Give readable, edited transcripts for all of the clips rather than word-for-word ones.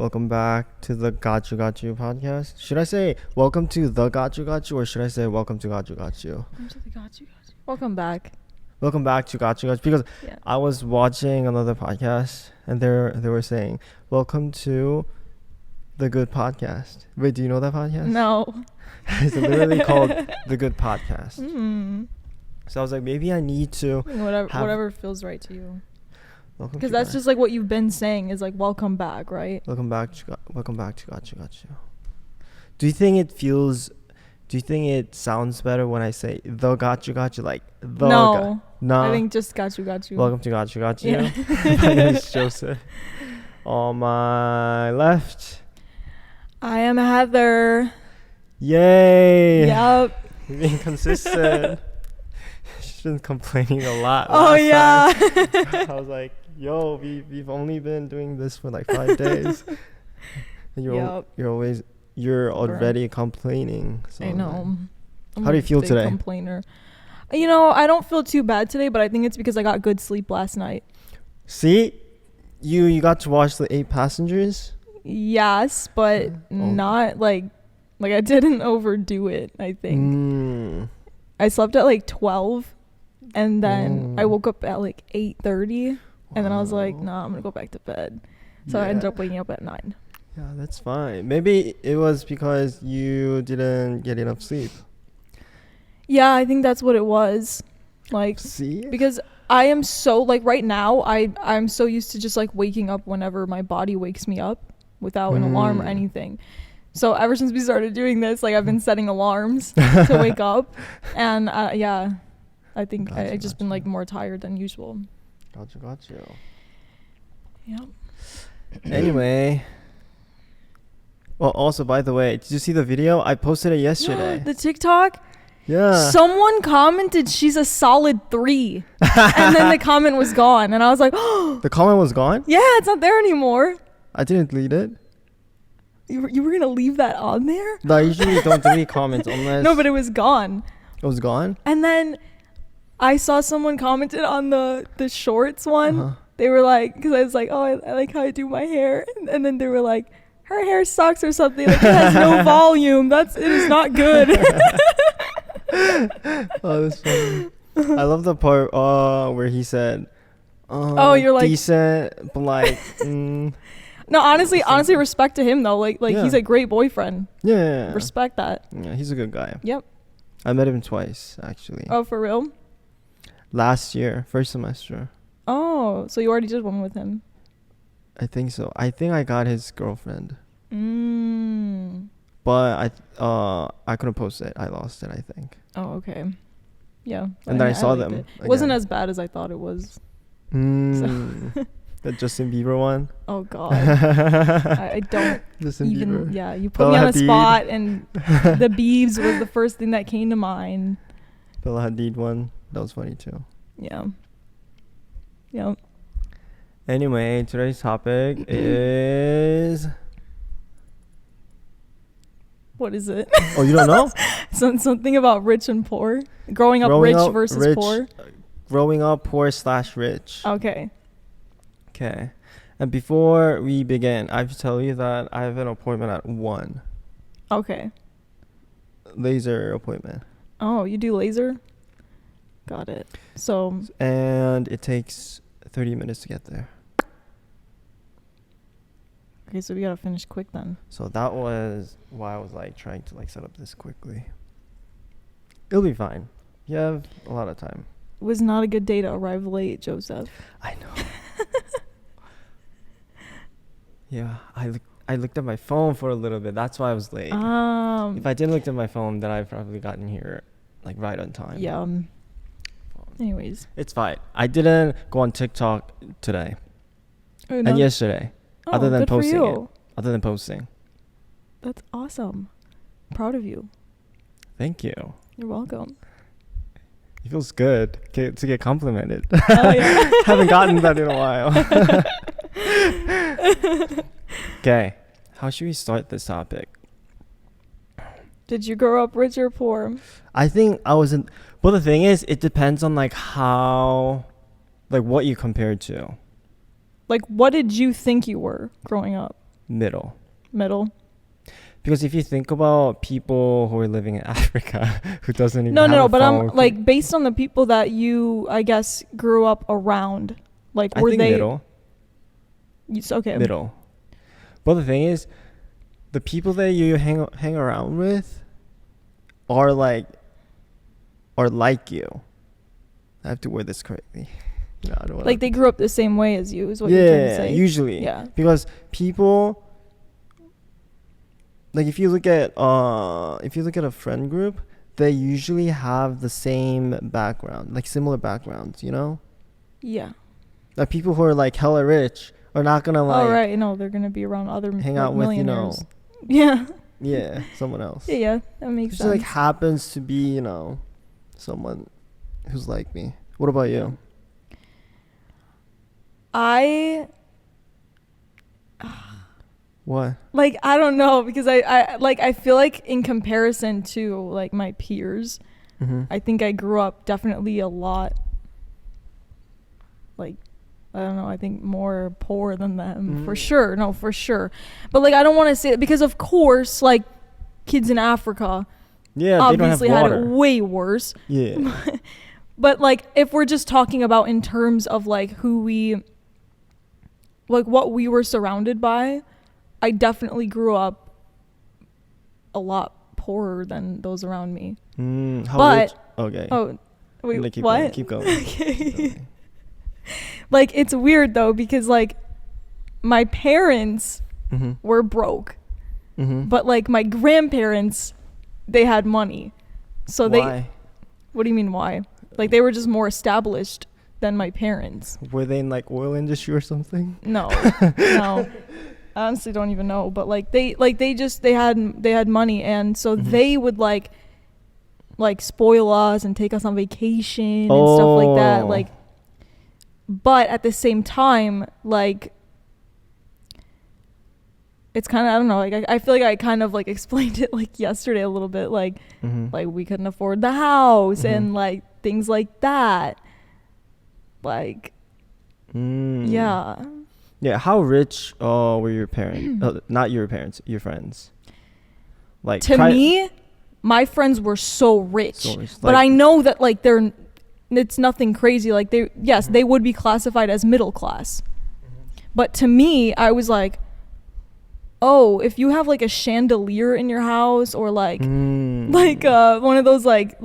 Welcome back to the Gotchu Gotchu podcast. Should I say welcome to the Gotchu Gotchu or should I say welcome to Gotchu Gotchu? Welcome to the Gotchu Gotchu. Welcome back. Welcome back to Gotchu Gotchu because I was watching another podcast and they were saying welcome to the Good Podcast. Wait, do you know that podcast? No. It's literally called the Good Podcast. Mm. So I was like, maybe I need to whatever feels right to you. Welcome because to that's just like what you've been saying is like welcome back, right? Welcome back to Gotchu Gotchu. Do you think it sounds better when I say the Gotchu Gotchu, like the No. No. I think just Gotchu Gotchu. Welcome to Gotchu Gotchu. Yeah. My name is Joseph. On my left, I am Heather. Yay. Yep. Being consistent. She's been complaining a lot. Oh yeah. I was like, yo, we've only been doing this for like 5 days. And you're already complaining. So I know. How do you feel today? Complainer. You know, I don't feel too bad today, but I think it's because I got good sleep last night. See? You got to watch the 8 Passengers? Yes, but not like I didn't overdo it, I think. I slept at like 12 and then I woke up at like 8:30 and then I was like, nah, I'm going to go back to bed. So I ended up waking up at 9. Yeah, that's fine. Maybe it was because you didn't get enough sleep. Yeah, I think that's what it was. Like, see? Because I am so, like, right now, I'm so used to just, like, waking up whenever my body wakes me up without an alarm or anything. So ever since we started doing this, like, I've been setting alarms to wake up. And, yeah, I think I just been, like, more tired than usual. Gotcha. Yeah. Anyway. Well, also, by the way, did you see the video? I posted it yesterday. The TikTok? Yeah. Someone commented she's a solid 3. And then the comment was gone. And I was like, oh. The comment was gone? Yeah, it's not there anymore. I didn't delete it. You were going to leave that on there? No, I usually don't delete comments unless... No, but it was gone. It was gone? And then I saw someone commented on the shorts one. They were like, because I was like, oh, I like how I do my hair. And then they were like, her hair sucks or something. Like, it has no volume. It is not good. Oh, that's funny. I love the part where he said, you're like decent, but like no, honestly respect to him though. Like he's a great boyfriend. Yeah. Respect that. Yeah, he's a good guy. Yep. I met him twice actually. Oh, for real? Last year, first semester. Oh, so you already did one with him? I think so. I think I got his girlfriend. But I couldn't post it. I lost it, I think. Oh, okay. Yeah. And then I saw them. It wasn't as bad as I thought it was. The Justin Bieber one. Oh God. I don't Justin even. Bieber. Yeah, you put me on a spot, and the Biebs was the first thing that came to mind. Bella Hadid one. That was funny too. Yeah. Yep. Anyway, today's topic is... What is it? Oh, you don't know? Something about rich and poor. Growing up rich versus poor. Growing up poor / rich. Okay. And before we begin, I have to tell you that I have an appointment at 1. Okay. Laser appointment. Oh, you do laser? Got it. So. And it takes 30 minutes to get there. Okay, so we gotta finish quick then. So that was why I was like trying to like set up this quickly. It'll be fine. You have a lot of time. It was not a good day to arrive late, Joseph. I know. Yeah, I looked at my phone for a little bit. That's why I was late. If I didn't look at my phone, then I'd probably gotten here like right on time. Yeah. Anyways. It's fine. I didn't go on TikTok today. Oh, no? And yesterday. Oh, other than good posting for you. it. Other than posting. That's awesome. Proud of you. Thank you. You're welcome. It feels good to get complimented. Oh, yeah. Haven't gotten that in a while. Okay. How should we start this topic? Did you grow up rich or poor? I think I wasn't. But the thing is, it depends on like how, like what you compare to. Like, what did you think you were growing up? Middle. Because if you think about people who are living in Africa who doesn't even but I'm like based on the people that you, I guess, grew up around. Like, were they middle? Okay. Middle. But the thing is, the people that you hang around with are like you. I have to word this correctly. No, I don't want. Like they grew up the same way as you, is what you're trying to say. Usually. Yeah. Because people, like if you look at a friend group, they usually have the same background, like similar backgrounds, you know? Yeah. Like people who are like hella rich are not gonna like. Oh right, no, they're gonna be around other hang out with, you know. Yeah. Yeah, someone else. Yeah, that makes sense. Just like happens to be, you know, someone who's like me. What about you? What? Like, I don't know, because I feel like in comparison to like my peers, I think I grew up definitely a lot, like, I don't know, I think more poor than them. For sure. No, for sure. But like, I don't want to say it because of course, like kids in Africa obviously they don't have had it way worse. Yeah. But like, if we're just talking about in terms of like what we were surrounded by, I definitely grew up a lot poorer than those around me. How rich? Okay. Oh, wait, no, keep what? Going, keep going. Okay. Keep going. Like, it's weird though, because like my parents were broke, but like my grandparents, they had money. So why? What do you mean why? Like they were just more established than my parents. Were they in like oil industry or something? No. I honestly don't even know, but like they had money, and so they would like spoil us and take us on vacation and stuff like that. Like, but at the same time, like, it's kind of, I don't know, like I feel like I kind of like explained it like yesterday a little bit, like like we couldn't afford the house and like things like that. Like, yeah. How rich were your parents? Not your parents, your friends. Like, to me, my friends were so rich, but like, I know that like it's nothing crazy. Like they would be classified as middle class, but to me, I was like, oh, if you have like a chandelier in your house, or like one of those like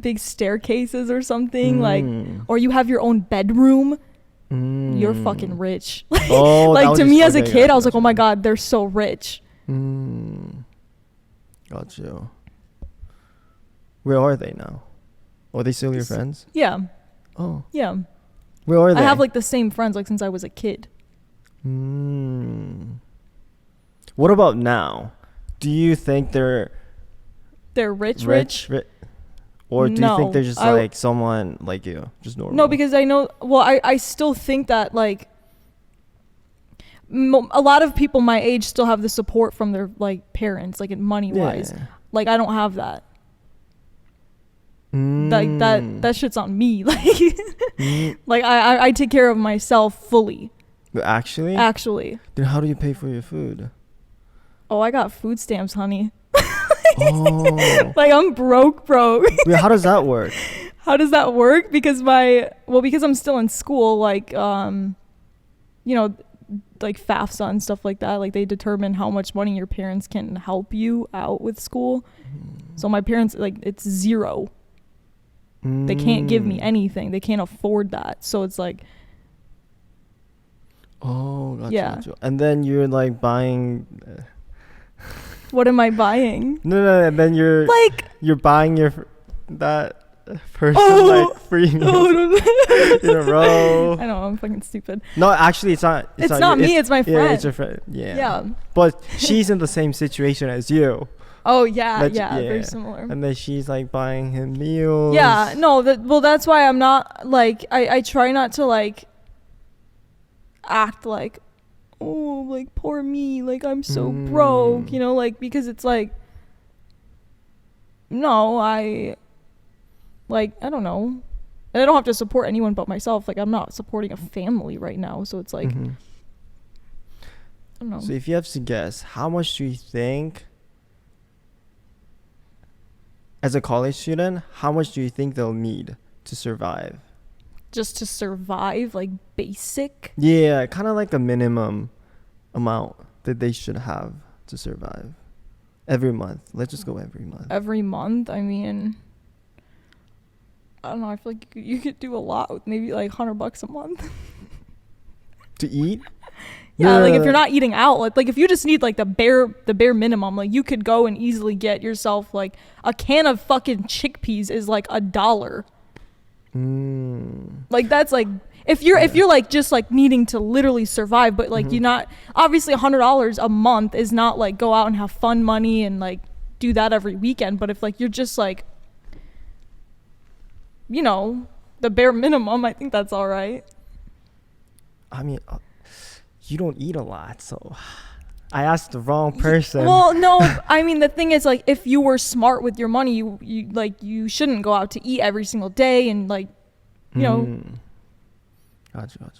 big staircases or something, like, or you have your own bedroom, you're fucking rich. Like to me as a kid, I was like, oh my god, they're so rich. Got you. Where are they now? Are they still your friends? Yeah. Oh. Yeah. Where are they? I have like the same friends like since I was a kid. What about now? Do you think they're rich? Or do you think they're just like someone like you, just normal? No, because I know, well, I still think that like a lot of people my age still have the support from their like parents, like money wise. Yeah. Like I don't have that. Like that shit's on me. Like like I take care of myself fully. Actually. Then how do you pay for your food? Oh, I got food stamps, honey. Oh. Like I'm broke. Wait, how does that work? How does that work? Because because I'm still in school, like you know, like FAFSA and stuff like that, like they determine how much money your parents can help you out with school. So my parents, like, it's zero. They can't give me anything. They can't afford that. So it's like, oh, gotcha, yeah. Gotcha. And then you're like buying what am I buying? No, and then you're buying that person like free meals in a row. I know, I'm fucking stupid. No, actually, it's not. It's not me. It's my friend. Yeah, it's your friend. Yeah. But she's in the same situation as you. Oh yeah, very similar. And then she's like buying him meals. Yeah, no, that's why I'm not like I try not to like act like, oh, like poor me, like I'm so broke, you know, like, because it's like, no, I don't know, and I don't have to support anyone but myself. Like I'm not supporting a family right now, so it's like, don't know. So if you have to guess, how much do you think, as a college student, how much do you think they'll need to survive? Just to survive, like basic? Yeah, kind of like a minimum amount that they should have to survive. Every month. Let's just go every month. Every month? I mean, I don't know. I feel like you could do a lot with maybe like $100 a month. To eat? Yeah, like if you're not eating out, like if you just need like the bare minimum, like you could go and easily get yourself like a can of fucking chickpeas is like $1. Like that's like if you're like just like needing to literally survive, but like you're not, obviously $100 a month is not like go out and have fun money and like do that every weekend. But if like you're just like, you know, the bare minimum, I think that's all right. I mean, you don't eat a lot, so I asked the wrong person. Well, no, I mean the thing is like if you were smart with your money, you shouldn't go out to eat every single day and like, you know. Gotcha.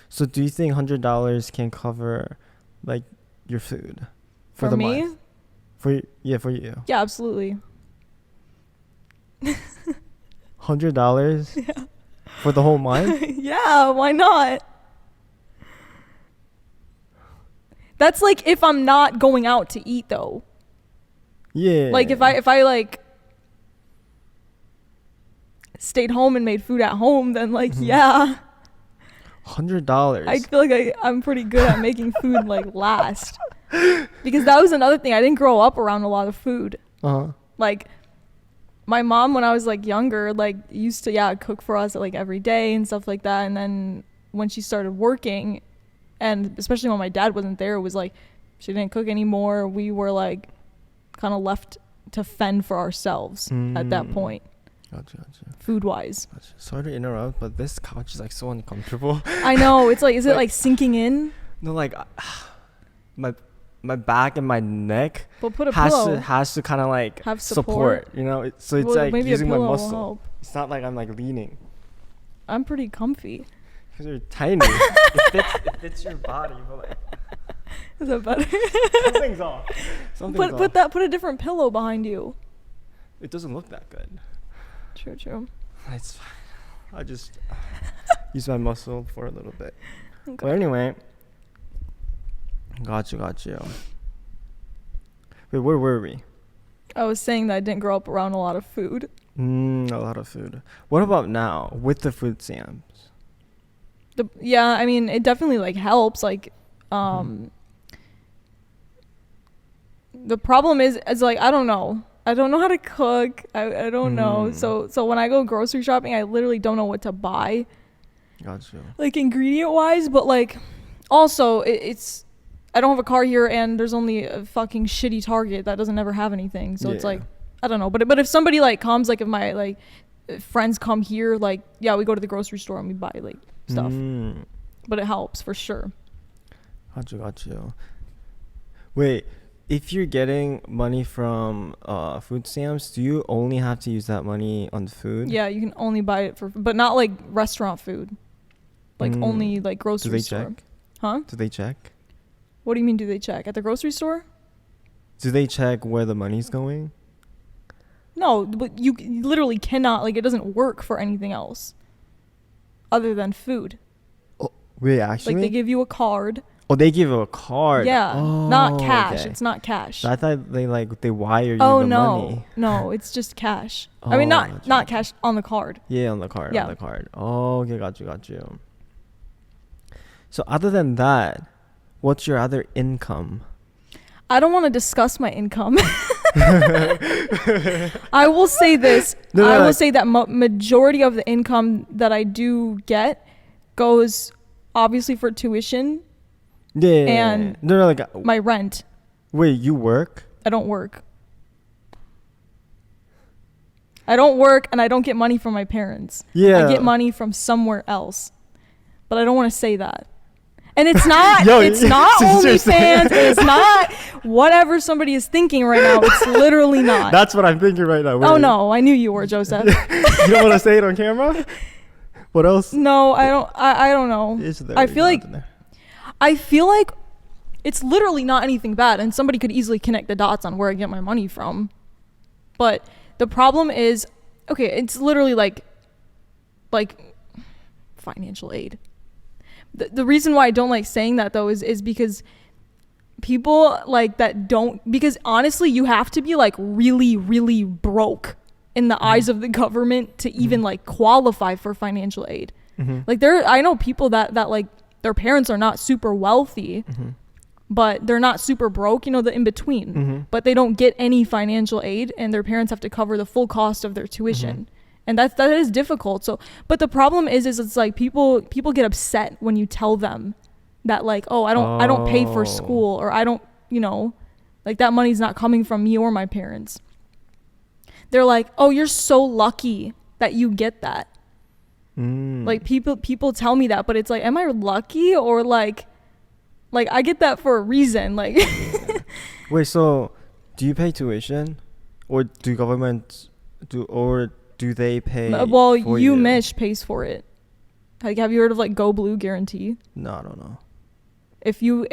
So do you think $100 can cover like your food for the me? month? For you? Yeah, absolutely. $100 Yeah. for the whole month? Yeah, why not? That's like if I'm not going out to eat though. Yeah. Like if I like stayed home and made food at home, then like yeah. $100. I feel like I'm pretty good at making food like last. Because that was another thing. I didn't grow up around a lot of food. Like my mom when I was like younger like used to cook for us like every day and stuff like that, and then when she started working, and especially when my dad wasn't there, it was like she didn't cook anymore. We were like kind of left to fend for ourselves at that point. Gotcha. Food wise. Gotcha. Sorry to interrupt, but this couch is like so uncomfortable. I know. It's like, is it like sinking in? No, like my back and my neck But put a pillow. has to kind of like have support. You know, so it's Well, like maybe using a my pillow will muscle. help. It's not like I'm like leaning. I'm pretty comfy. Because you're tiny. it fits your body, but like. Is that better? Something's off. Put a different pillow behind you. It doesn't look that good. True. It's fine. I just use my muscle for a little bit. Okay. But anyway, got you. Wait, where were we? I was saying that I didn't grow up around a lot of food. A lot of food. What about now with the food stamps? I mean, it definitely like helps. Like, the problem is like I don't know how to cook. I don't know. So when I go grocery shopping, I literally don't know what to buy. Gotcha. Like ingredient wise, but like also it's I don't have a car here, and there's only a fucking shitty Target that doesn't ever have anything. So it's like I don't know. But if somebody like comes, like if my like friends come here, like we go to the grocery store and we buy like stuff. But it helps for sure. Gotcha. Wait. If you're getting money from food stamps, do you only have to use that money on food? Yeah, you can only buy it but not like restaurant food. Like only like grocery store. Do they check? Huh? Do they check? What do you mean do they check? At the grocery store? Do they check where the money's going? No, but you literally cannot, like it doesn't work for anything else other than food. Oh, wait, actually? Like they give you a card. Oh, they give you a card. Yeah, not cash. Okay. It's not cash. So I thought they wire you the money. No, it's just cash. I mean, not cash on the card. Yeah, on the card. Yeah. On the card. Oh, okay, got you. So other than that, what's your other income? I don't want to discuss my income. I will say this. I will say that majority of the income that I do get goes obviously for tuition. Yeah. And like my rent. Wait, you work? I don't work. And I don't get money from my parents. Yeah. I get money from somewhere else. But I don't want to say that. And it's not it's not OnlyFans. It's not whatever somebody is thinking right now. It's literally not. That's what I'm thinking right now. Wait. Oh no, I knew you were, Joseph. You don't want to say it on camera? What else? No, I don't know. I feel like it's literally not anything bad, and somebody could easily connect the dots on where I get my money from. But the problem is, okay, it's literally like financial aid. The reason why I don't like saying that though is because people like that don't, because honestly you have to be like really, really broke in the eyes of the government to even like qualify for financial aid. Like I know people that like their parents are not super wealthy, but they're not super broke, you know, the in between, but they don't get any financial aid and their parents have to cover the full cost of their tuition. And that is difficult. So, but the problem is it's like people get upset when you tell them that like, oh, I don't pay for school, or I don't, you know, like that money's not coming from me or my parents. They're like, oh, you're so lucky that you get that. Like people tell me that, but it's like, am I lucky, or like I get that for a reason? Like, wait, so do you pay tuition, or do government do they pay? Well, for you? UMich pays for it. Like, have you heard of like Go Blue Guarantee? No, I don't know. If you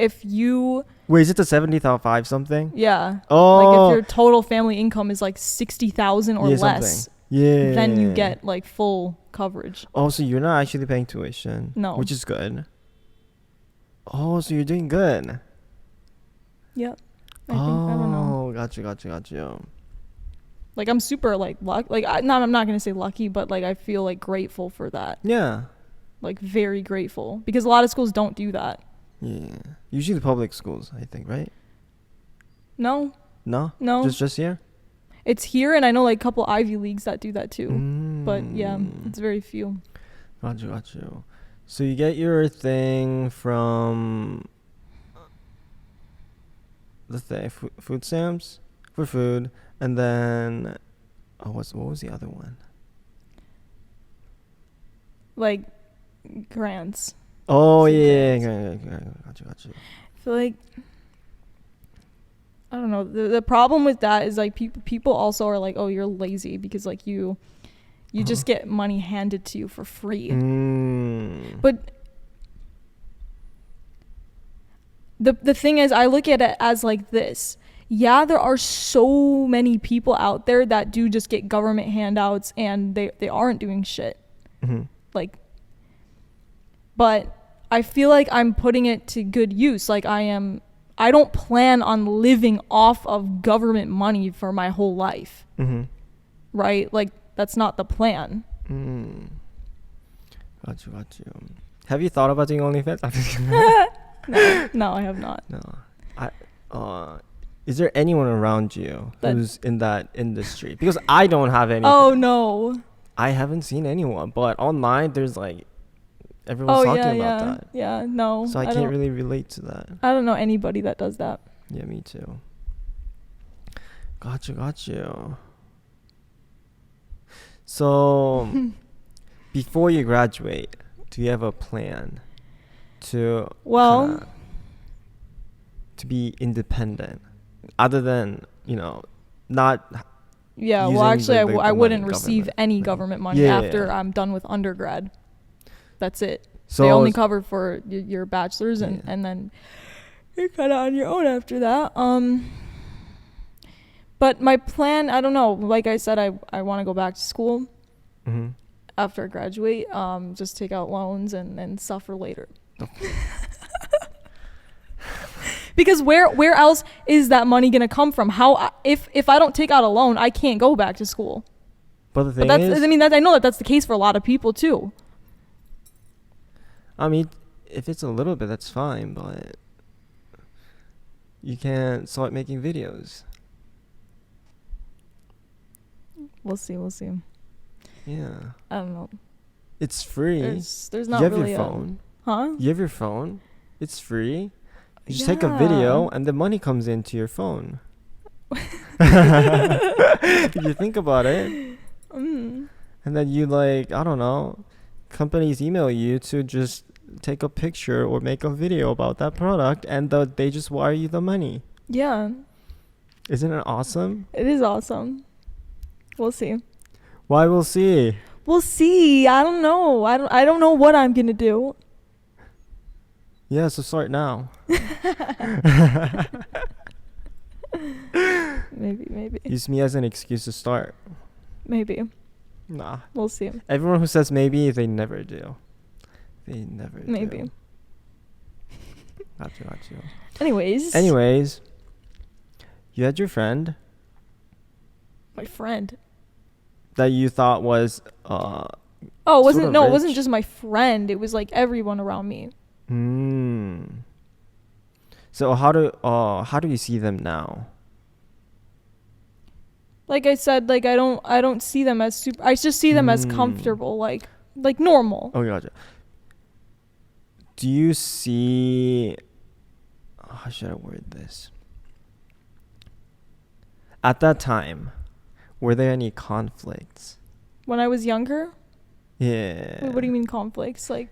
wait, is it the 70,500 something? Yeah. Oh, like if your total family income is like 60,000 or less, then you get like full coverage. Oh, so you're not actually paying tuition? No. Which is good. Oh, so you're doing good. Yep. I don't know. Oh, got you. Like I'm super like I'm not gonna say lucky, but like I feel like grateful for that. Yeah. Like very grateful, because a lot of schools don't do that. Yeah. Usually the public schools, I think, right? No. Just here? It's here, and I know like a couple Ivy Leagues that do that too. But yeah, it's very few. Got you. So you get your thing from, let's say, food stamps for food, and then what was the other one? Like grants. Oh yeah. Got you. I feel like, I don't know, the problem with that is like people also are like, oh, you're lazy because like you just get money handed to you for free. But the thing is, I look at it as like this. Yeah, there are so many people out there that do just get government handouts and they aren't doing shit. Like, but I feel like I'm putting it to good use. Like I don't plan on living off of government money for my whole life. Right? Like that's not the plan. Got you. Have you thought about doing OnlyFans? No, I have not. No. Is there anyone around you who's in that industry? Because I don't have any. Oh no. I haven't seen anyone, but online there's like everyone's talking about that. Yeah, no. So I can't really relate to that. I don't know anybody that does that. Yeah, me too. Got you. So, before you graduate, do you have a plan to be independent, other than, you know, not? Yeah, well, actually, I wouldn't receive any government money after I'm done with undergrad. That's it. So they only cover for your bachelor's, and then you're kind of on your own after that. But my plan, I don't know. Like I said, I want to go back to school after I graduate. Just take out loans and suffer later. Because where else is that money gonna come from? If I don't take out a loan, I can't go back to school. But the thing is, I know that's the case for a lot of people too. I mean, if it's a little bit, that's fine, but you can't start making videos. We'll see. Yeah. I don't know. It's free. There's not really your phone. Huh? You have your phone. It's free. You just take a video and the money comes into your phone. If you think about it. And then you I don't know, companies email you to just take a picture or make a video about that product, and they just wire you the money. Yeah. Isn't it awesome? It is awesome. We'll see. Why we'll see? We'll see. I don't know. I don't know what I'm going to do. Yeah, so start now. Maybe. Use me as an excuse to start. Maybe. Nah. We'll see. Everyone who says maybe, they never do. They never do. Maybe. Got you. Anyways. You had your friend My friend. that you thought was Oh, it wasn't. sort of No, it rich. wasn't just my friend. It was like everyone around me. So how do you see them now? Like I said, like I don't see them as super. I just see them as comfortable, like normal. Oh, gotcha. Do you see? How should I word this? At that time, were there any conflicts? When I was younger. Yeah. Wait, what do you mean conflicts? Like.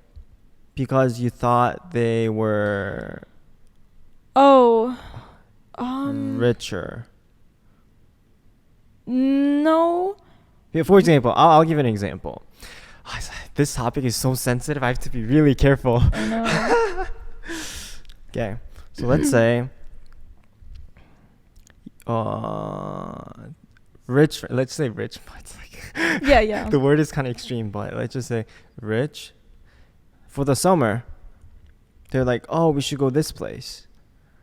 Because you thought they were Oh. richer. No. Yeah, for example, I'll give an example. This topic is so sensitive. I have to be really careful. I know. Okay, so let's say, rich. Let's say rich. But it's like Yeah. the word is kind of extreme, but let's just say rich. For the summer, they're like, oh, we should go this place.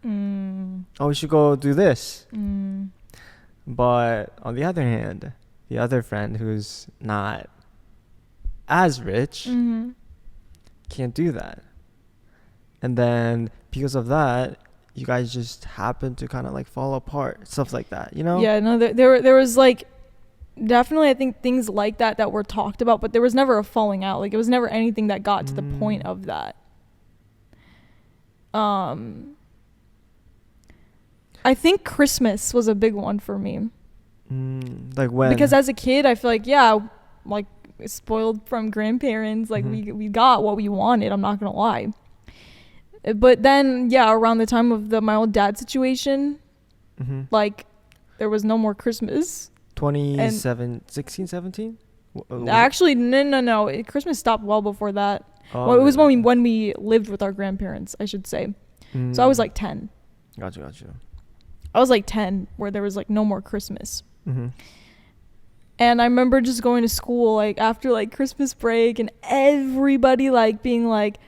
Oh, we should go do this. But on the other hand, the other friend who's not as rich can't do that. And then because of that, you guys just happen to kind of like fall apart, stuff like that, you know? Yeah, no, there was like definitely I think things like that were talked about, but there was never a falling out. Like it was never anything that got to the point of that. I think Christmas was a big one for me. Like when? Because as a kid, I feel like, yeah, like spoiled from grandparents, like we got what we wanted, I'm not gonna lie. But then, yeah, around the time of my old dad situation, like there was no more Christmas. 16, 17? Actually, no. Christmas stopped well before that. Oh, Well, it was when we lived with our grandparents, I should say. So I was like 10. Gotcha. I was like 10, where there was like no more Christmas. And I remember just going to school like after like Christmas break, and everybody like being like,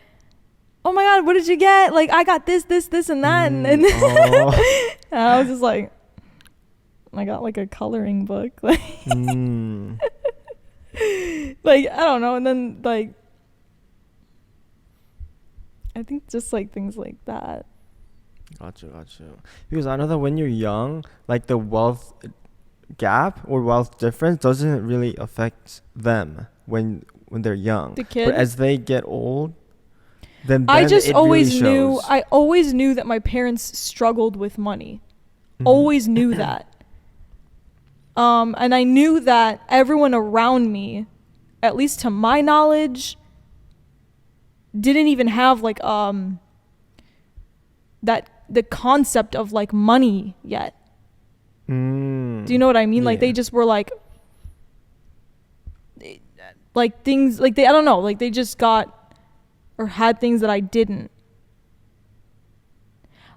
"Oh my God, what did you get? Like I got this, and that," and and I was just like, I got like a coloring book, like, like I don't know, and then like I think just like things like that. Gotcha. Because I know that when you're young, like the wealth gap or wealth difference doesn't really affect them when they're young. The kid? But as they get old, then I just it always really knew. shows. I always knew that my parents struggled with money. Always knew that. And I knew that everyone around me, at least to my knowledge, didn't even have like that the concept of like money yet. Do you know what I mean? Yeah. Like they just were like things like I don't know, like they just got or had things that I didn't.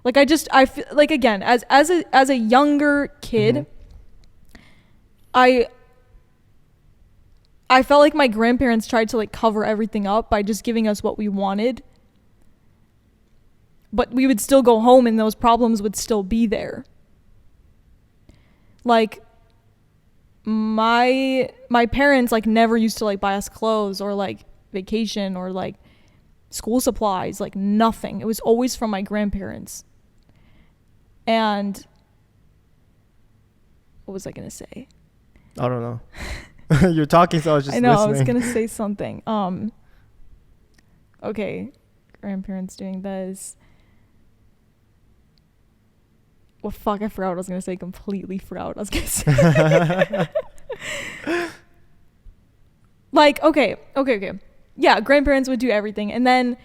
Like I feel like, again, as a younger kid, I felt like my grandparents tried to like cover everything up by just giving us what we wanted. But we would still go home and those problems would still be there. Like my parents like never used to like buy us clothes or like vacation or like school supplies, like nothing. It was always from my grandparents. And what was I gonna say? I don't know. You're talking, so I was just I know, listening. I was gonna say something. Okay, grandparents doing this. Well, fuck, I forgot what I was gonna say. Completely forgot what I was gonna say. Like, okay. Yeah, grandparents would do everything, and then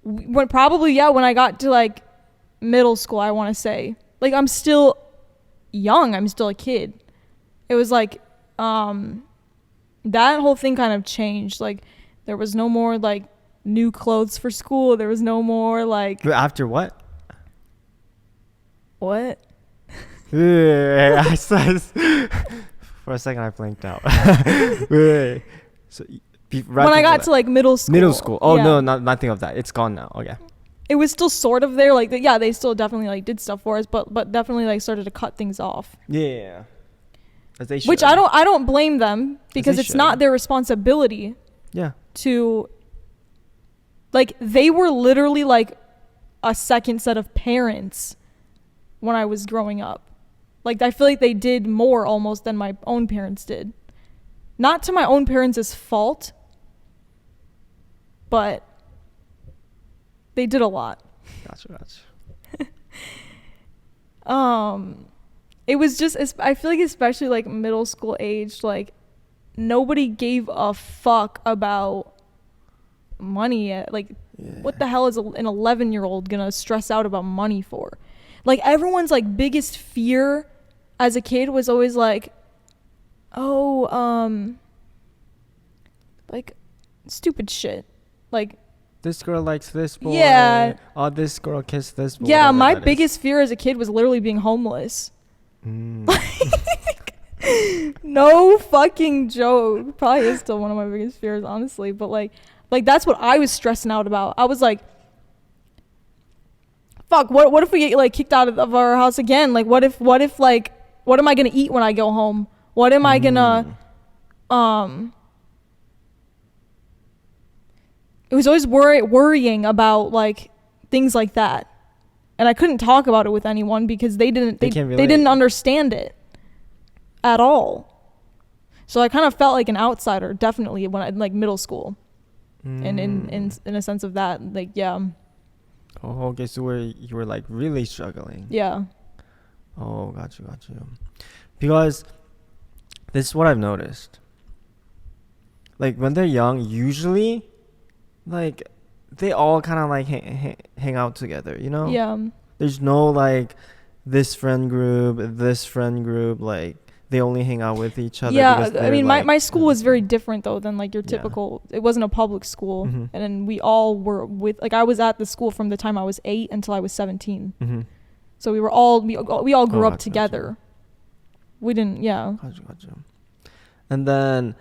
when I got to like middle school, I want to say, like, I'm still young. I'm still a kid. It was like that whole thing kind of changed. Like, there was no more like new clothes for school. There was no more like. After what? What? I said, for a second I blanked out. Wait. So When I got to like middle school. Middle school. Oh yeah. no, nothing of that. It's gone now. Okay. It was still sort of there. Like yeah, they still definitely like did stuff for us, but definitely like started to cut things off. Yeah. As they should. Which I don't blame them because it's should. not their responsibility. Yeah. To like they were literally like a second set of parents when I was growing up. Like I feel like they did more almost than my own parents did. Not to my own parents' fault, but they did a lot. Gotcha. It was just, I feel like especially like middle school age, like nobody gave a fuck about money yet. Like what the hell is an 11-year-old gonna stress out about money for? Like everyone's like biggest fear as a kid was always like, like stupid shit. Like this girl likes this boy. Yeah. Oh, this girl kissed this boy. Yeah, my biggest fear as a kid was literally being homeless. No fucking joke. Probably is still one of my biggest fears, honestly. But like that's what I was stressing out about. I was like, fuck, what if we get like kicked out of our house again? Like what if like what am I gonna eat when I go home? What am I gonna it was always worrying about like things like that. And I couldn't talk about it with anyone because they didn't understand it at all. So I kind of felt like an outsider, definitely when I like middle school. And in a sense of that, like yeah. Oh, okay, so you were like really struggling. Yeah. Oh, got you. Because this is what I've noticed. Like when they're young, usually, like they all kind of like hang out together, you know? Yeah. There's no like this friend group, like they only hang out with each other. Yeah, I mean, like, my school was very different though than like your typical. Yeah. It wasn't a public school, and then we all were with. Like I was at the school from the time I was 8 until I was 17. So we were all we all grew up together. Gotcha. We didn't, yeah. Gotcha. And then,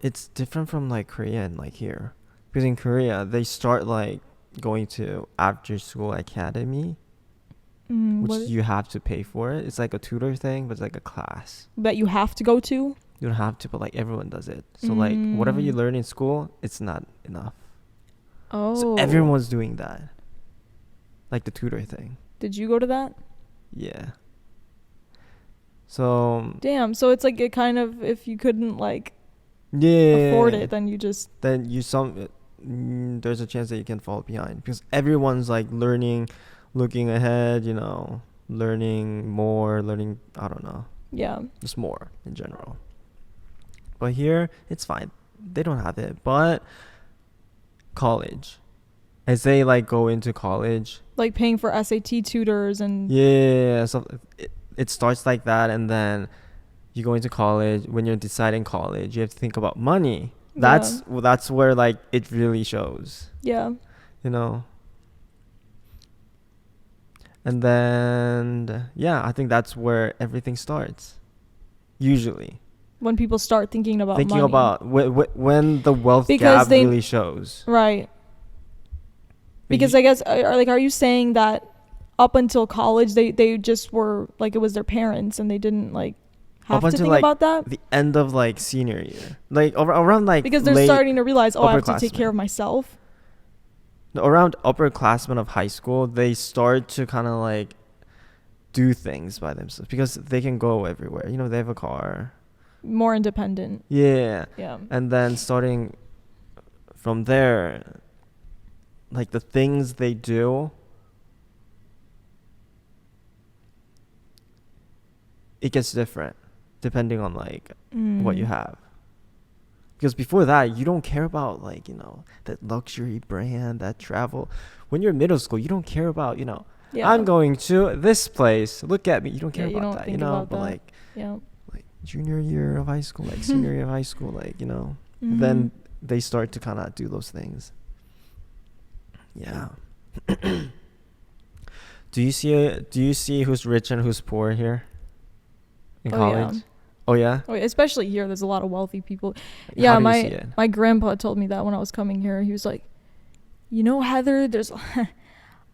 it's different from like Korea and like here, because in Korea they start like going to after school academy. Which you have to pay for it. It's like a tutor thing, but it's like a class that you have to go to. You don't have to, but like everyone does it. So like whatever you learn in school, it's not enough. Oh. So everyone's doing that. Like the tutor thing. Did you go to that? Yeah. So. Damn. So it's like it kind of, if you couldn't like. Afford it, then you just. Then you there's a chance that you can fall behind because everyone's like learning. Looking ahead, you know, learning, I don't know. Yeah. Just more in general. But here, it's fine. They don't have it. But college. As they, like, go into college. Like paying for SAT tutors and... Yeah. So it starts like that. And then you go into college. When you're deciding college, you have to think about money. That's where, like, it really shows. Yeah. You know? And then, I think that's where everything starts. Usually. When people start thinking about money. Thinking about when the wealth gap really shows. Right. Because I guess, are you saying that up until college, they just were, like, it was their parents and they didn't, like, have to think about that? The end of, like, senior year. Like, around, like, because they're starting to realize, I have to take care of myself. Around upperclassmen of high school, they start to kind of like do things by themselves because they can go everywhere. You know, they have a car. More independent. Yeah. Yeah. And then starting from there, like the things they do, it gets different depending on like what you have. Because before that, you don't care about, like, you know, that luxury brand, that travel. When you're in middle school, you don't care about, you know, I'm going to this place. Look at me. You don't care about that, you know. But, like, like junior year of high school, like senior year of high school, like, you know, then they start to kind of do those things. Yeah. Do you see who's rich and who's poor here in college? Yeah. Oh yeah. Oh, yeah, especially here, there's a lot of wealthy people. How Yeah, do you see it? my grandpa told me that when I was coming here. He was like, you know, Heather, there's a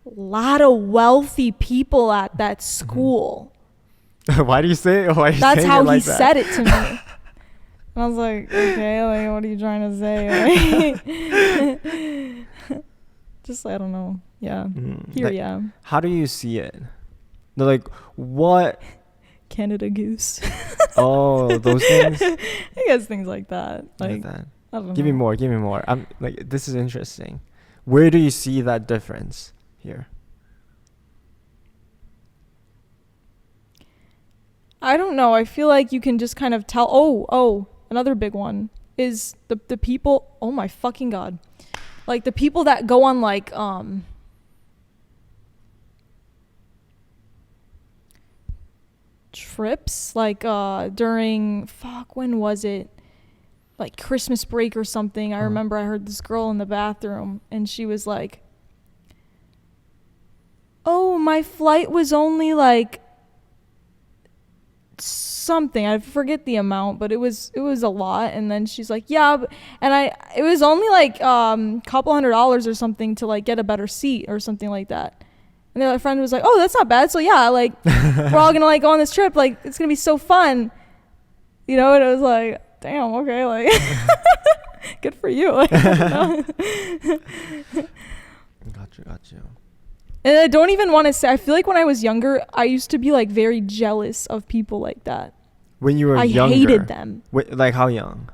lot of wealthy people at that school. Why do you say? Why are you That's saying how it like he that? said it to me. And I was like, okay, like, what are you trying to say? Like, just, I don't know. Yeah. Here, Like, yeah. how do you see it? They're like, what? Canada Goose. Oh, those things. I guess things like that. Like that. I don't know. Give me more. I'm like, this is interesting. Where do you see that difference here? I don't know. I feel like you can just kind of tell. Oh, another big one is the people. Oh my fucking God. Like the people that go on like trips like during when was it? Like Christmas break or something. I remember I heard this girl in the bathroom and she was like, "Oh, my flight was only like something, I forget the amount, but it was a lot." And then she's like, "Yeah, and it was only like couple $100 or something to like get a better seat or something like that." And the other friend was like, "Oh, that's not bad. So yeah, like we're all gonna like go on this trip. Like it's gonna be so fun, you know." And it was like, damn, okay, like good for you. Like, Gotcha. And I don't even want to say, I feel like when I was younger, I used to be like very jealous of people like that. When you were I younger, hated them. Like how young?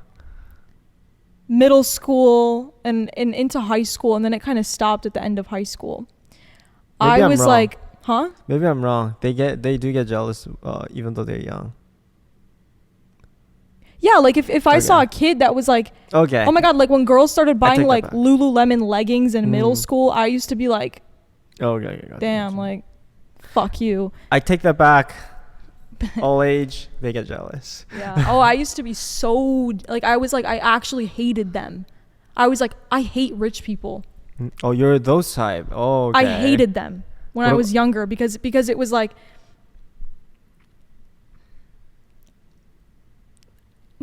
Middle school and into high school, and then it kind of stopped at the end of high school. Maybe I I'm was wrong. like, huh? Maybe I'm wrong. They do get jealous, even though they're young. Yeah, like if I saw a kid that was like, okay, oh my God, like when girls started buying take that like back. Lululemon leggings in middle school, I used to be like, okay, damn, like, fuck you. I take that back. All age, they get jealous. Yeah. Oh, I used to be so like I actually hated them. I was like, I hate rich people. Oh, you're those type. Oh, okay. I hated them when I was younger because it was like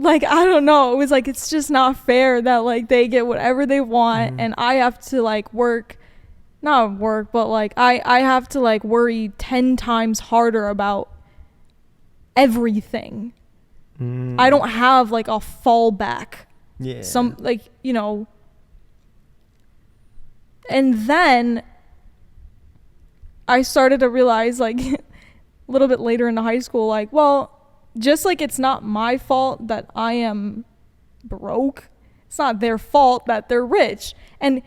I don't know, it was like it's just not fair that like they get whatever they want and I have to like not work, but like I have to like worry 10 times harder about everything. I don't have like a fallback. Yeah. Some like, you know. And then I started to realize like a little bit later into high school, like, well, just like it's not my fault that I am broke, it's not their fault that they're rich. And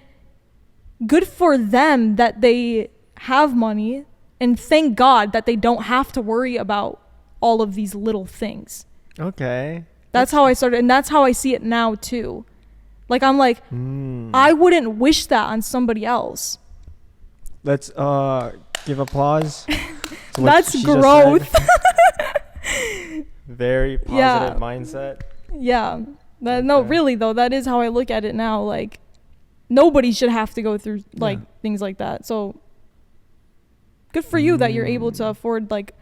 good for them that they have money, and thank God that they don't have to worry about all of these little things. Okay. That's how I started, and that's how I see it now too. Like I'm like, I wouldn't wish that on somebody else. Let's give applause. to what That's she just growth. said. Very positive mindset. Yeah. No, really though, that is how I look at it now. Like nobody should have to go through like things like that. So good for you that you're able to afford like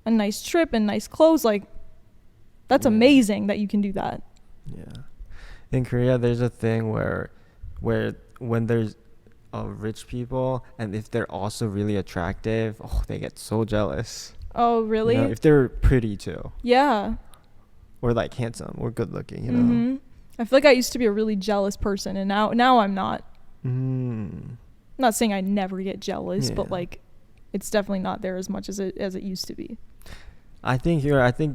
a nice trip and nice clothes. Like that's amazing that you can do that. Yeah. In Korea, there's a thing where when there's rich people, and if they're also really attractive, they get so jealous. Oh, really? You know, if they're pretty too. Yeah. Or like handsome or good looking, you know. I feel like I used to be a really jealous person, and now I'm not. I'm not saying I never get jealous, but like it's definitely not there as much as it used to be. I think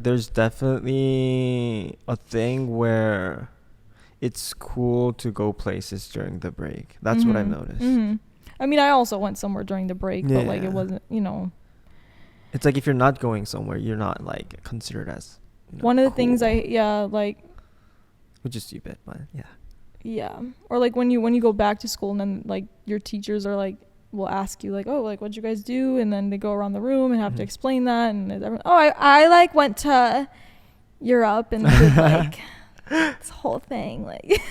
there's definitely a thing where it's cool to go places during the break. That's what I've noticed. I mean, I also went somewhere during the break, but like it wasn't, you know. It's like if you're not going somewhere, you're not like considered as, you know, one of the cool. things which is stupid, but yeah. Or like when you go back to school and then like your teachers are like, will ask you like, oh, like what'd you guys do? And then they go around the room and have to explain that. And I like went to Europe and did like This whole thing, like.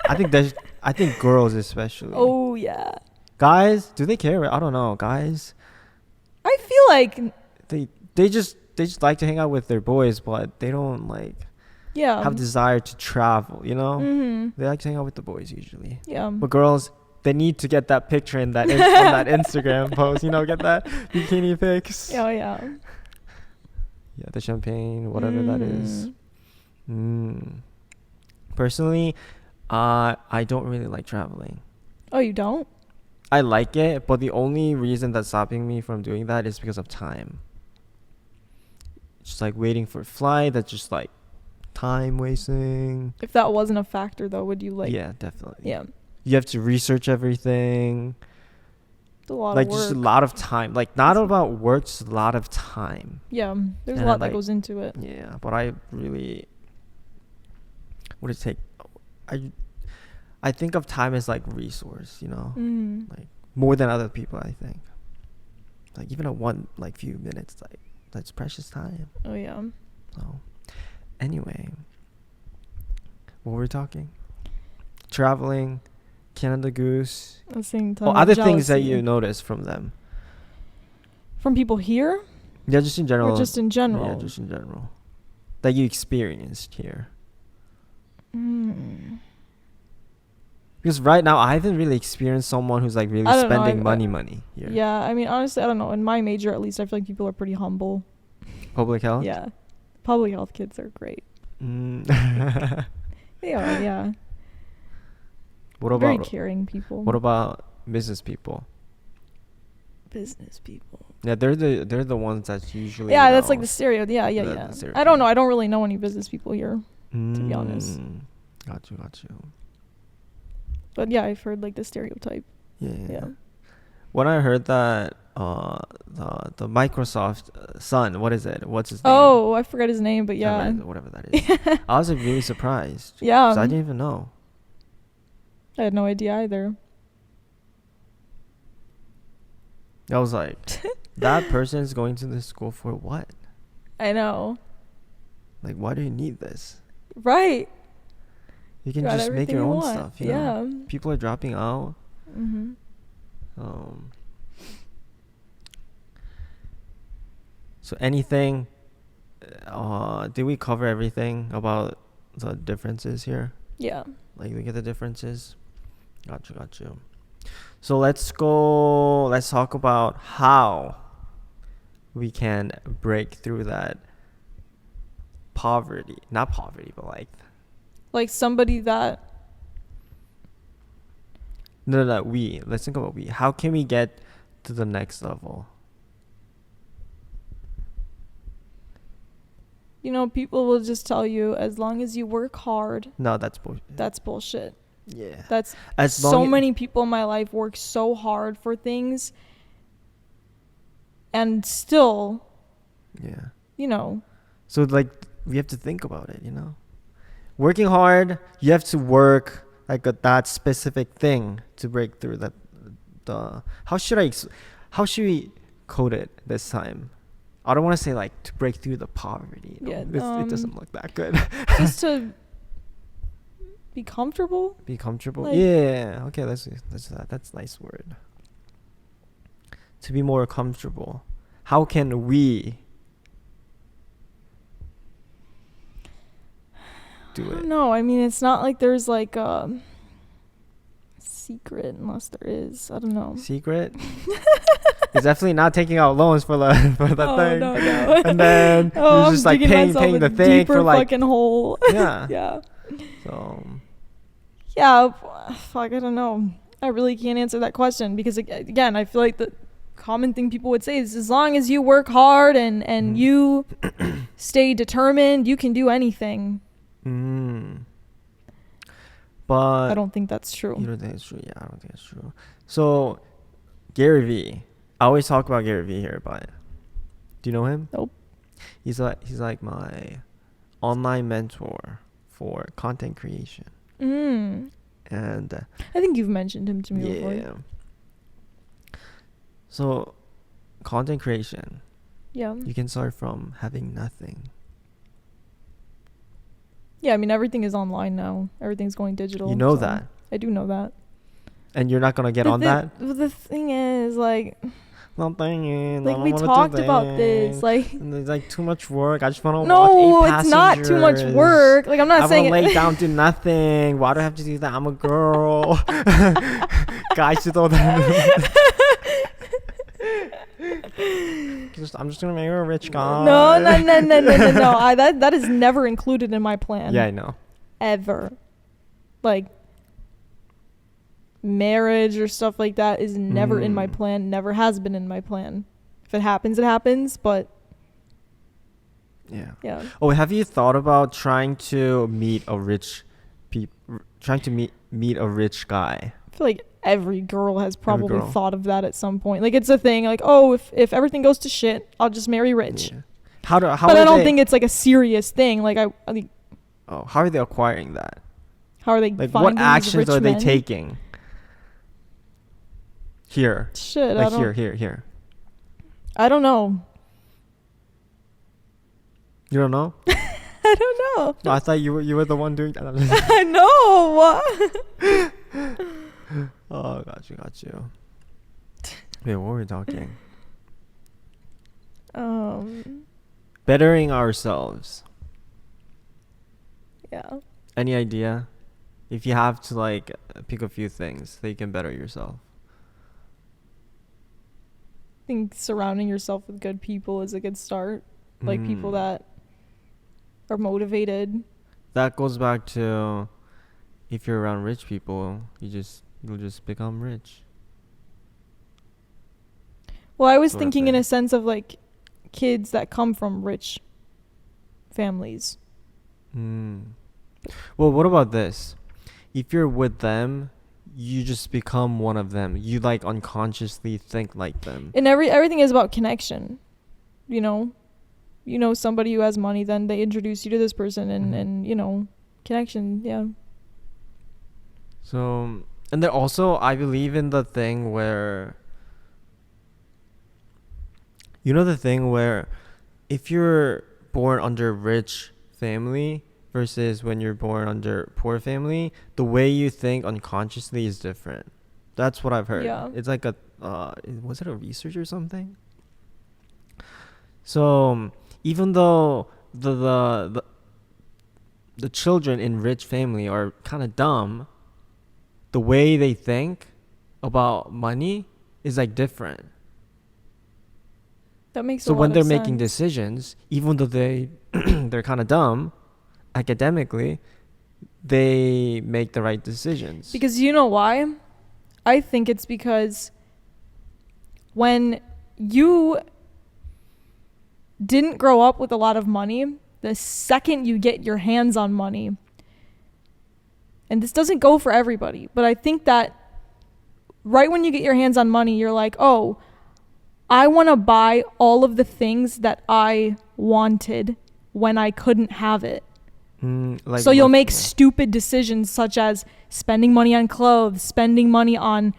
I think girls especially. Oh yeah. Guys, do they care? I don't know. Guys, I feel like. they just like to hang out with their boys, but they don't like Yeah. have desire to travel. You know, Mm-hmm. they like to hang out with the boys usually. Yeah. But girls, they need to get that picture in that on that Instagram post. You know, get that bikini pics. Oh yeah. Yeah, the champagne, whatever that is. Personally, I don't really like traveling. Oh, you don't? I like it, but the only reason that's stopping me from doing that is because of time. Just like waiting for a flight, that's just like time wasting. If that wasn't a factor, though, would you like? Yeah, definitely. Yeah. You have to research everything. It's a lot Like of work. just a lot of time. Like not about work, just a lot of time. Yeah, there's a And lot that like- goes into it. Yeah, but I really would it take I think of time as like resource, you know? Mm. Like more than other people, I think. Like even a one like few minutes, like that's precious time. Oh yeah. So anyway, what were we talking? Traveling, Canada Goose. I was saying. Other things that you notice from them. From people here, Yeah, just in general. or just in general. Yeah, just in general. That you experienced here. Mm. Because right now I haven't really experienced someone who's like really I don't know, spending I- money here. Yeah, I mean, honestly, I don't know. In my major, at least, I feel like people are pretty humble. Public health? Yeah, public health kids are great. They are, yeah. What Very about caring people. what about business people? business people? Yeah, they're the ones that's usually Yeah, that's like the stereo. Yeah, yeah, the yeah. I stereotype. don't know. I don't really know any business people here, to be honest. Got you. But yeah, I've heard like the stereotype. Yeah. Yeah. When I heard that the Microsoft son, what is it? What's his name? Oh, I forgot his name, but yeah. Whatever that is. I was like really surprised. Yeah. 'Cause I didn't even know. I had no idea either. I was like, that person is going to this school for what? I know. Like, why do you need this? Right. You can Got just make everything your you own want. stuff. You know? Yeah. People are dropping out. Mm-hmm. So anything? Did we cover everything about the differences here? Yeah. Like, look at the differences. Got you. So let's talk about how we can break through that poverty. Not poverty, but Like somebody that. no, let's think about we. How can we get to the next level? You know, people will just tell you as long as you work hard. No, that's bullshit. That's bullshit. Yeah. That's As so long many people in my life work so hard for things and still, Yeah. you know, So like we have to think about it, you know. Working hard, you have to work like that specific thing to break through that. How should we code it this time? I don't want to say like to break through the poverty. You know? Yeah, It doesn't look that good. just to be comfortable. Be comfortable. Like- Yeah. Okay. That's a nice word. To be more comfortable. How can we do I don't it? know. I mean, it's not like there's like a secret unless there is. I don't know. Secret? It's definitely not taking out loans for the thing. No. And then Oh, you're I'm just like digging paying myself the a thing deeper for like fucking hole. yeah. Yeah. So Yeah. Fuck. I don't know. I really can't answer that question because again, I feel like the common thing people would say is as long as you work hard and you stay determined, you can do anything. But I don't think that's true. you don't think it's true? Yeah, I don't think it's true. So Gary V. I always talk about Gary V here, but do you know him? Nope. He's like my online mentor for content creation. And I think you've mentioned him to me before. yeah. So content creation, Yeah. you can start from having nothing. Yeah, I mean, everything is online now. Everything's going digital. You know so that. I do know that. And you're not going to get on that? The thing is, like... Nothing. Like, we talked about this. Like... It's like too much work. I just want to watch No, 8 it's not too much passengers. work. Like, I'm not saying... I want to lay down, do nothing. Why do I have to do that? I'm a girl. Guys should all that. I'm just gonna make her a rich guy. No. That is never included in my plan. Yeah, I know. Ever. Like, marriage or stuff like that is never in my plan. Never has been in my plan. If it happens, it happens. But yeah. Oh, have you thought about trying to meet a rich meet a rich guy? I feel like every girl has probably thought of that at some point. Like, it's a thing. Like, oh, if everything goes to shit, I'll just marry rich. Yeah. But I don't think it's like a serious thing. Like, I think. Oh, how are they acquiring that? How are they? Like, finding what actions are they men? taking? Here. Shit. Like here. I don't know. You don't know? I don't know. No, I thought you were the one doing that. I know. Oh, got you. Wait, what were we talking? Bettering ourselves. Yeah. Any idea? If you have to like pick a few things that you can better yourself. I think surrounding yourself with good people is a good start. Like people that are motivated. That goes back to if you're around rich people, you'll just become rich. Well, I was thinking in a sense of like kids that come from rich families. Well, what about this? If you're with them, you just become one of them. You like unconsciously think like them. And everything is about connection. You know somebody who has money, then they introduce you to this person and connection. Yeah. So, and then also I believe in the thing where if you're born under rich family versus when you're born under poor family, the way you think unconsciously is different. That's what I've heard. Yeah. It's like was it a research or something? So even though the children in rich family are kind of dumb, the way they think about money is like different. That makes so a lot when they're of sense. making decisions, even though they're kind of dumb academically, they make the right decisions. Because you know why? I think it's because when you didn't grow up with a lot of money, the second you get your hands on money, and this doesn't go for everybody, but I think that right when you get your hands on money, you're like, oh, I want to buy all of the things that I wanted when I couldn't have it. So you'll make stupid decisions such as spending money on clothes, spending money on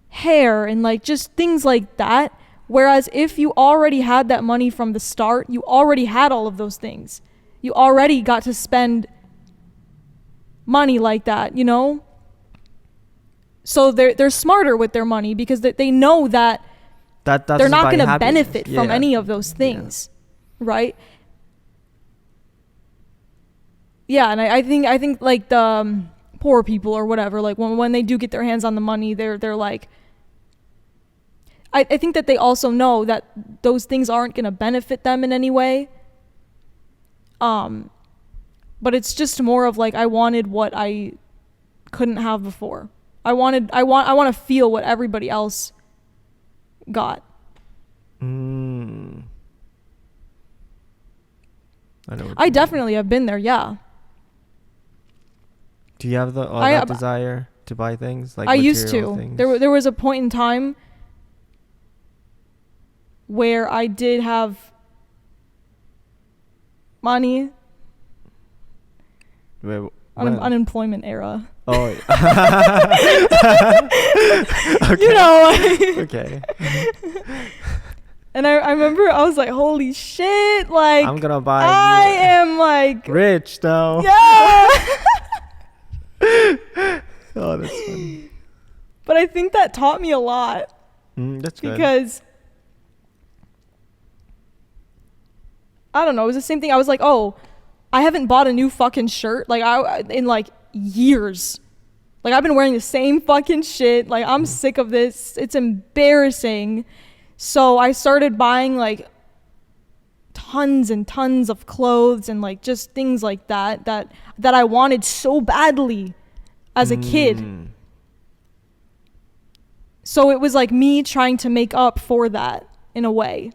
hair, and like just things like that. Whereas if you already had that money from the start, you already had all of those things. You already got to spend money like that, So they're smarter with their money because they know that they're not going to benefit from any of those things, right? Yeah, and I think like the poor people or whatever, like when they do get their hands on the money, they're like, I think that they also know that those things aren't going to benefit them in any way. But it's just more of like, I wanted what I couldn't have before. I want to feel what everybody else got. I definitely have been there. Yeah. Do you have that desire to buy things like I used to? Things? There was a point in time where I did have money. Wait, unemployment era. Oh. Okay. Okay. And I remember I was like, holy shit, like I'm gonna buy I am like rich though. Yeah. Oh, that's funny. But I think that taught me a lot. That's good. Because I don't know, it was the same thing. I was like, oh, I haven't bought a new fucking shirt like in like years. Like I've been wearing the same fucking shit. Like I'm sick of this. It's embarrassing. So I started buying like tons and tons of clothes and like just things like that I wanted so badly as a kid. So it was like me trying to make up for that in a way.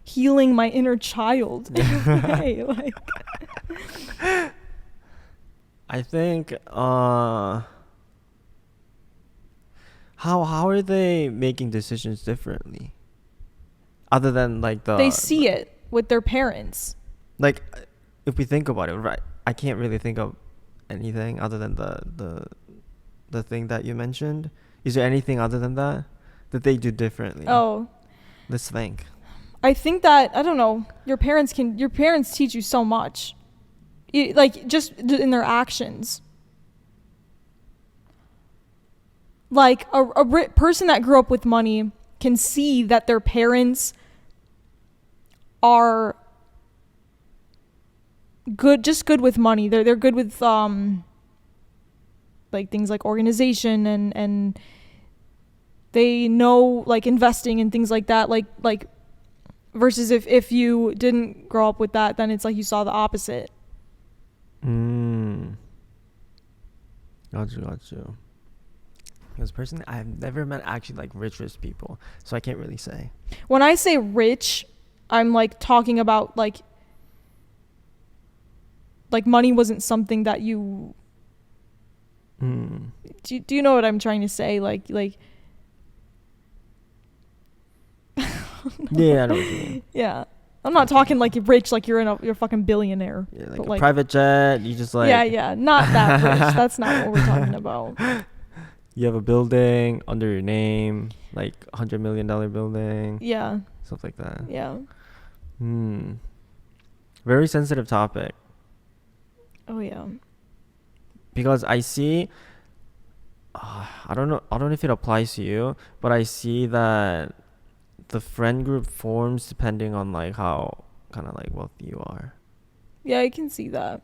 Healing my inner child in a way. Like I think how are they making decisions differently? Other than like they see it with their parents. Like if we think about it, right? I can't really think of anything other than the thing that you mentioned. Is there anything other than that they do differently? Oh, let's think. I think that, I don't know, your parents teach you so much. Like just in their actions. Like a person that grew up with money can see that their parents are good with money. They're good with like things like organization and they know like investing and things like that. Like versus if you didn't grow up with that, then it's like you saw the opposite. Gotcha. Because personally, I've never met actually like rich people, so I can't really say. When I say rich, I'm like talking about like money wasn't something that you. Do you know what I'm trying to say? Like. Yeah, I know what you mean. Yeah. I'm not talking like you're rich, like you're a fucking billionaire. Yeah, like a private jet, you just like... Yeah, not that rich. That's not what we're talking about. You have a building under your name, like $100 million building. Yeah. Stuff like that. Yeah. Very sensitive topic. Oh, yeah. Because I see... I don't know if it applies to you, but I see that the friend group forms depending on like how kind of like wealthy you are. Yeah, I can see that.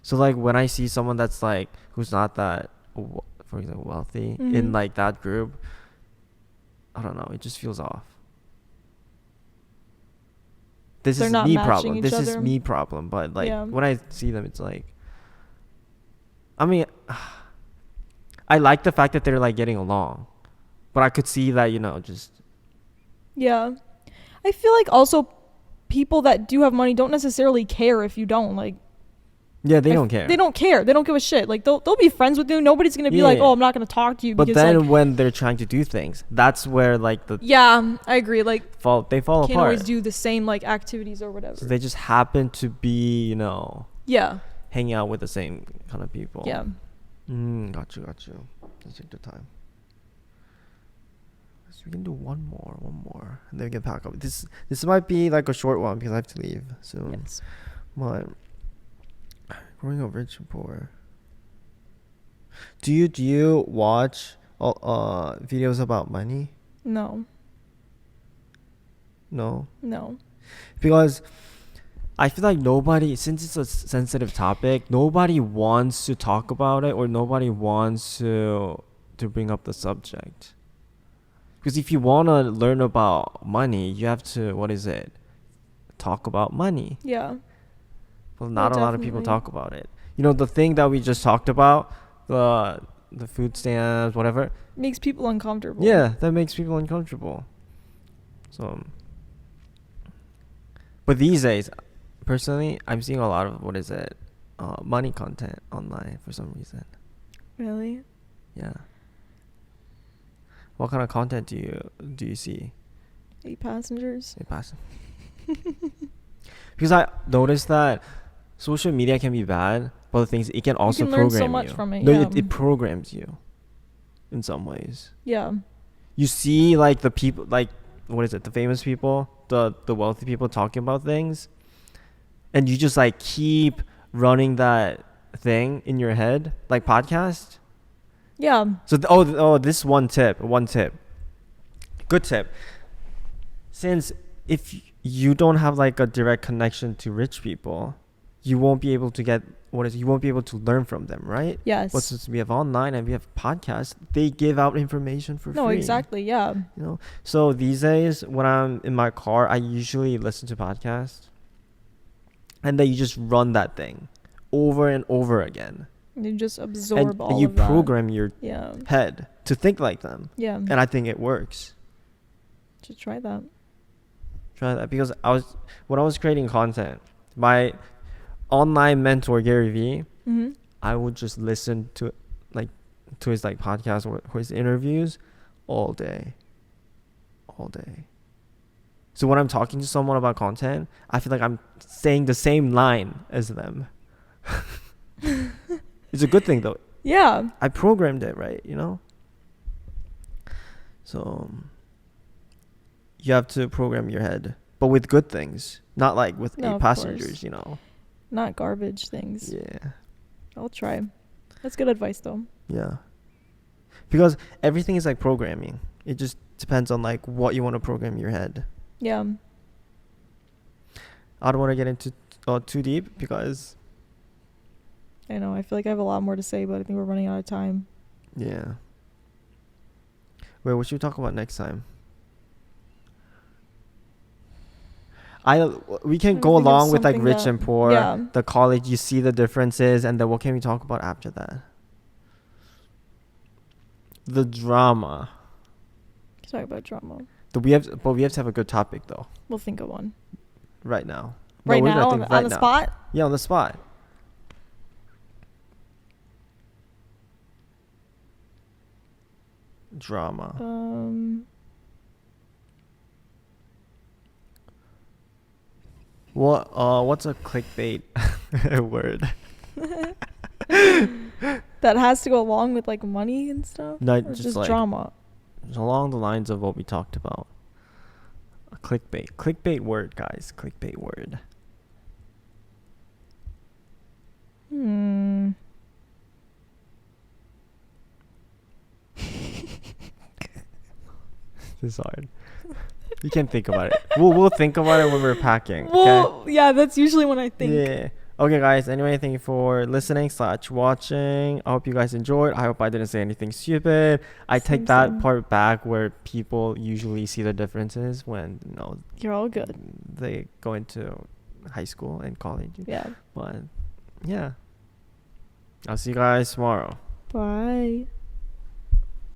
So like when I see someone that's like who's not that, for example, wealthy in like that group, I don't know, it just feels off. This is me problem. This is me problem. But like when I see them, it's like, I mean, I like the fact that they're like getting along, but I could see that, just. Yeah. I feel like also people that do have money don't necessarily care if you don't, like. Yeah, they don't care. They don't care. They don't give a shit. Like they'll be friends with you. Nobody's going to be like, "Oh, I'm not going to talk to you." But then when they're trying to do things, that's where like the... Yeah, I agree. Like they fall apart. Can't always do the same like activities or whatever. So they just happen to be, Yeah. hanging out with the same kind of people. Yeah. Got you. Let's take the time. So we can do one more, and then we can pack up. This might be like a short one because I have to leave soon. Yes. But growing up rich and poor. Do you watch videos about money? No. Because I feel like nobody, since it's a sensitive topic, nobody wants to talk about it or nobody wants to bring up the subject. Because if you want to learn about money, you have to, talk about money. Yeah. Well, not a lot of people talk about it. The thing that we just talked about, the food stamps, whatever. Makes people uncomfortable. Yeah, that makes people uncomfortable. So, but these days, personally, I'm seeing a lot of, money content online for some reason. Really? Yeah. What kind of content do you see? 8 passengers. Because I noticed that social media can be bad, but the things it can also program you. You can learn so much from it. No, yeah. it programs you in some ways. Yeah. You see like the people like what is it, the famous people, the wealthy people talking about things, and you just like keep running that thing in your head, like podcast. Yeah. So this one tip, good tip. Since if you don't have like a direct connection to rich people, you won't be able to you won't be able to learn from them, right? Yes. But since we have online and we have podcasts, they give out information for free. No, exactly. Yeah. You know, so these days when I'm in my car, I usually listen to podcasts, and then you just run that thing over and over again. You just absorb and all you of that. program your head to think like them. Yeah. And I think it works. Should try that. Try that, because when I was creating content, my online mentor Gary Vee, I would just listen to his like podcast or his interviews all day. So when I'm talking to someone about content, I feel like I'm saying the same line as them. It's a good thing though. Yeah. I programmed it right, you know? So you have to program your head, but with good things, not like with 8 passengers, course. You know. Not garbage things. Yeah. I'll try. That's good advice though. Yeah. Because everything is like programming. It just depends on like what you want to program your head. Yeah. I don't want to get into too deep because I know. I feel like I have a lot more to say, but I think we're running out of time. Yeah. Wait, what should we talk about next time? We can go along with like rich and poor, the college, you see the differences, and then what can we talk about after that? The drama. Let's talk about drama. But we have to have a good topic though. We'll think of one. Right now. Right now? On the spot? Yeah, on the spot. Drama. What's a clickbait word? That has to go along with like money and stuff? No, or just like drama. Along the lines of what we talked about. A clickbait word, guys. Clickbait word. This is hard. You can think about it. We'll think about it when we're packing. Well, okay? Yeah, that's usually when I think. Yeah. Okay, guys. Anyway, thank you for listening/watching. I hope you guys enjoyed. I hope I didn't say anything stupid. I take that part back where people usually see the differences when you're all good. They go into high school and college. Yeah. But yeah. I'll see you guys tomorrow. Bye.